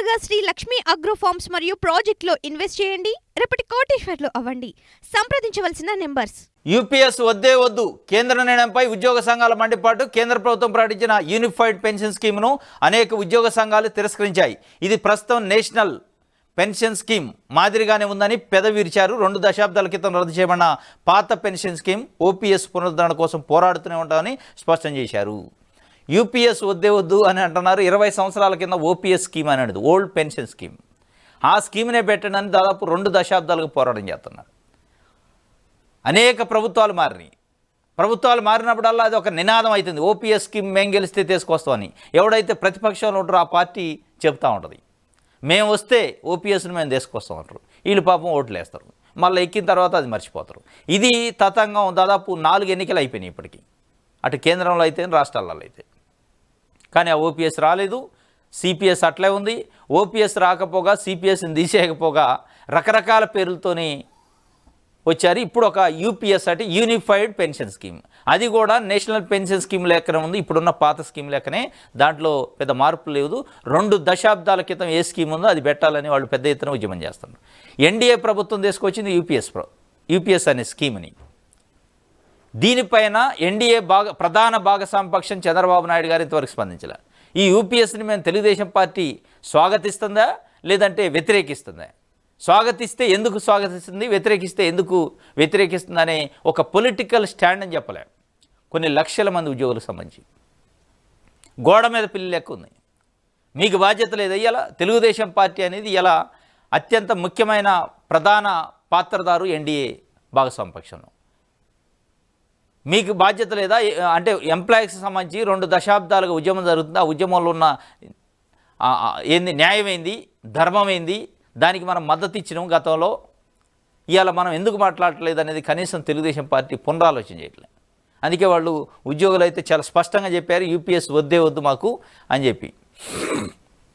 త్వరగా Shri Lakshmi agro forms మరియు ప్రాజెక్టులో ఇన్వెస్ట్ చేయండి. రేపటి కోటీశ్వర్లు అవ్వండి. సంప్రదించవలసిన నెంబర్స్. యూపీఎస్ వద్దే వద్దు కేంద్ర నిర్ణయంపై ఉద్యోగ సంఘాల మండిపాటు. కేంద్ర ప్రభుత్వం ప్రకటించిన యూనిఫైడ్ పెన్షన్ స్కీమ్ను అనేక ఉద్యోగ సంఘాలు తిరస్కరించాయి. ఇది ప్రస్తుతం నేషనల్ పెన్షన్ స్కీమ్ మాదిరిగానే ఉందని పెదవిరిచారు. 2 దశాబ్దాల క్రితం రద్దు చేయబడిన పాత పెన్షన్ స్కీమ్ ఓపీఎస్ పునరుద్ధరణ కోసం పోరాడుతూనే ఉంటామని స్పష్టం చేశారు. యూపీఎస్ వద్దే వద్దు అని అంటున్నారు. 20 సంవత్సరాల కింద ఓపీఎస్ స్కీమ్ అనేది ఓల్డ్ పెన్షన్ స్కీమ్. ఆ స్కీమ్నే పెట్టడానికి దాదాపు 2 దశాబ్దాలుగా పోరాటం చేస్తున్నారు. అనేక ప్రభుత్వాలు మారినాయి. ప్రభుత్వాలు మారినప్పుడల్లా అది ఒక నినాదం అవుతుంది. ఓపీఎస్ స్కీమ్ మేము గెలిస్తే తీసుకొస్తామని. ఎవడైతే ప్రతిపక్షంలో ఉంటారో ఆ పార్టీ చెప్తూ ఉంటుంది, మేము వస్తే ఓపీఎస్ను మేము తీసుకొస్తామంటారు. వీళ్ళు పాపం ఓట్లు వేస్తారు, మళ్ళీ ఎక్కిన తర్వాత అది మర్చిపోతారు. ఇది తతంగం. దాదాపు 4 ఎన్నికలు అయిపోయినాయి ఇప్పటికీ, అటు కేంద్రంలో అయితే రాష్ట్రాలలో అయితే. కానీ ఆ ఓపీఎస్ రాలేదు. సిపిఎస్ అట్లే ఉంది. ఓపీఎస్ రాకపోగా సిపిఎస్ని తీసేయకపోగా రకరకాల పేర్లతోని వచ్చారు. ఇప్పుడు ఒక యూపీఎస్ అంటే యూనిఫైడ్ పెన్షన్ స్కీమ్, అది కూడా నేషనల్ పెన్షన్ స్కీమ్ లెక్కనే ఉంది. ఇప్పుడున్న పాత స్కీమ్ లెక్కనే, దాంట్లో పెద్ద మార్పు లేదు. 2 దశాబ్దాల క్రితం ఏ స్కీమ్ ఉందో అది పెట్టాలని వాళ్ళు పెద్ద ఎత్తున ఉద్యమం చేస్తున్నారు. ఎన్డీఏ ప్రభుత్వం తీసుకొచ్చింది యూపీఎస్ అనే స్కీమ్ని. దీనిపైన ఎన్డీఏ ప్రధాన భాగస్వామ్య పక్షం చంద్రబాబు నాయుడు గారు ఇంతవరకు స్పందించారు. ఈ యూపీఎస్ని మేము తెలుగుదేశం పార్టీ స్వాగతిస్తుందా లేదంటే వ్యతిరేకిస్తుందా? స్వాగతిస్తే ఎందుకు స్వాగతిస్తుంది, వ్యతిరేకిస్తే ఎందుకు వ్యతిరేకిస్తుందనే ఒక పొలిటికల్ స్టాండ్ అని చెప్పలే. కొన్ని లక్షల మంది ఉద్యోగులకు సంబంధించి గోడ మీద పిల్లి లెక్క ఉంది. మీకు బాధ్యత లేదు. ఇలా తెలుగుదేశం పార్టీ అనేది ఇలా అత్యంత ముఖ్యమైన ప్రధాన పాత్రదారు ఎన్డీఏ భాగస్వామ్య పక్షంలో. మీకు బాధ్యత లేదా అంటే ఎంప్లాయీస్కి సంబంధించి 2 దశాబ్దాలుగా ఉద్యమం జరుగుతుంది. ఆ ఉద్యమంలో ఉన్న ఏంది న్యాయమైంది, ధర్మమైంది, దానికి మనం మద్దతు ఇచ్చినాం గతంలో. ఇవాళ మనం ఎందుకు మాట్లాడట్లేదు అనేది కనీసం తెలుగుదేశం పార్టీ పునరాలోచన చేయట్లేదు. అందుకే వాళ్ళు ఉద్యోగులు అయితే చాలా స్పష్టంగా చెప్పారు యూపీఎస్ వద్దే వద్దు మాకు అని చెప్పి.